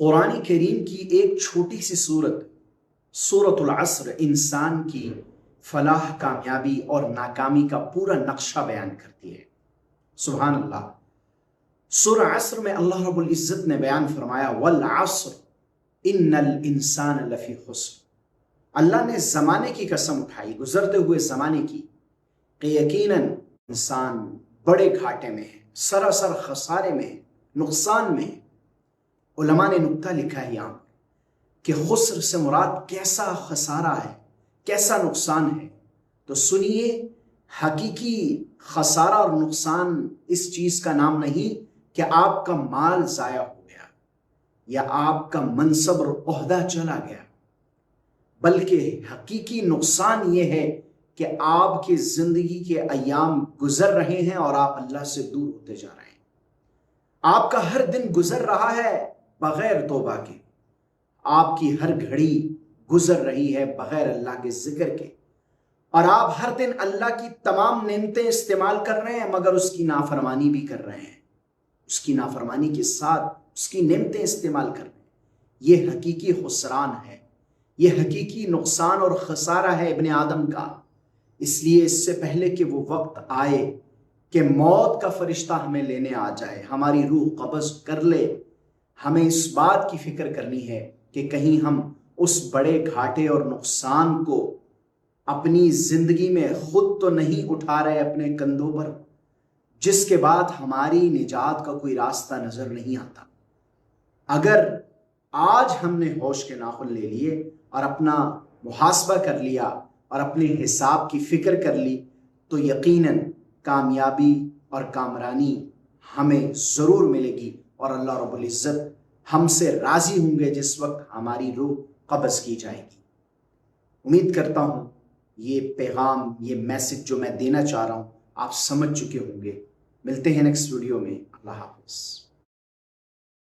قرآن کریم کی ایک چھوٹی سی سورت سورۃ العصر انسان کی فلاح، کامیابی اور ناکامی کا پورا نقشہ بیان کرتی ہے۔ سبحان اللہ۔ سورہ عصر میں اللہ رب العزت نے بیان فرمایا والعصر ان الانسان لفی خسر۔ اللہ نے زمانے کی قسم اٹھائی، گزرتے ہوئے زمانے کی، کہ یقیناً انسان بڑے گھاٹے میں ہے، سراسر خسارے میں ہے، نقصان میں ہے۔ علماء نے نکتہ لکھا ہے یہاں کہ خسر سے مراد کیسا خسارہ ہے، کیسا نقصان ہے۔ تو سنیے، حقیقی خسارہ اور نقصان اس چیز کا نام نہیں کہ آپ کا مال ضائع ہو گیا یا آپ کا منصب اور عہدہ چلا گیا، بلکہ حقیقی نقصان یہ ہے کہ آپ کی زندگی کے ایام گزر رہے ہیں اور آپ اللہ سے دور ہوتے جا رہے ہیں۔ آپ کا ہر دن گزر رہا ہے بغیر توبہ کے، آپ کی ہر گھڑی گزر رہی ہے بغیر اللہ کے ذکر کے، اور آپ ہر دن اللہ کی تمام نعمتیں استعمال کر رہے ہیں مگر اس کی نافرمانی بھی کر رہے ہیں، اس کی نافرمانی کے ساتھ اس کی نعمتیں استعمال کر رہے ہیں۔ یہ حقیقی خسران ہے، یہ حقیقی نقصان اور خسارہ ہے ابن آدم کا۔ اس لیے اس سے پہلے کہ وہ وقت آئے کہ موت کا فرشتہ ہمیں لینے آ جائے، ہماری روح قبض کر لے، ہمیں اس بات کی فکر کرنی ہے کہ کہیں ہم اس بڑے گھاٹے اور نقصان کو اپنی زندگی میں خود تو نہیں اٹھا رہے اپنے کندھوں پر، جس کے بعد ہماری نجات کا کوئی راستہ نظر نہیں آتا۔ اگر آج ہم نے ہوش کے ناخن لے لیے اور اپنا محاسبہ کر لیا اور اپنے حساب کی فکر کر لی تو یقیناً کامیابی اور کامرانی ہمیں ضرور ملے گی، اور اللہ رب العزت ہم سے راضی ہوں گے جس وقت ہماری روح قبض کی جائے گی۔ امید کرتا ہوں یہ پیغام، یہ میسج جو میں دینا چاہ رہا ہوں آپ سمجھ چکے ہوں گے۔ ملتے ہیں نیکسٹ ویڈیو میں۔ اللہ حافظ۔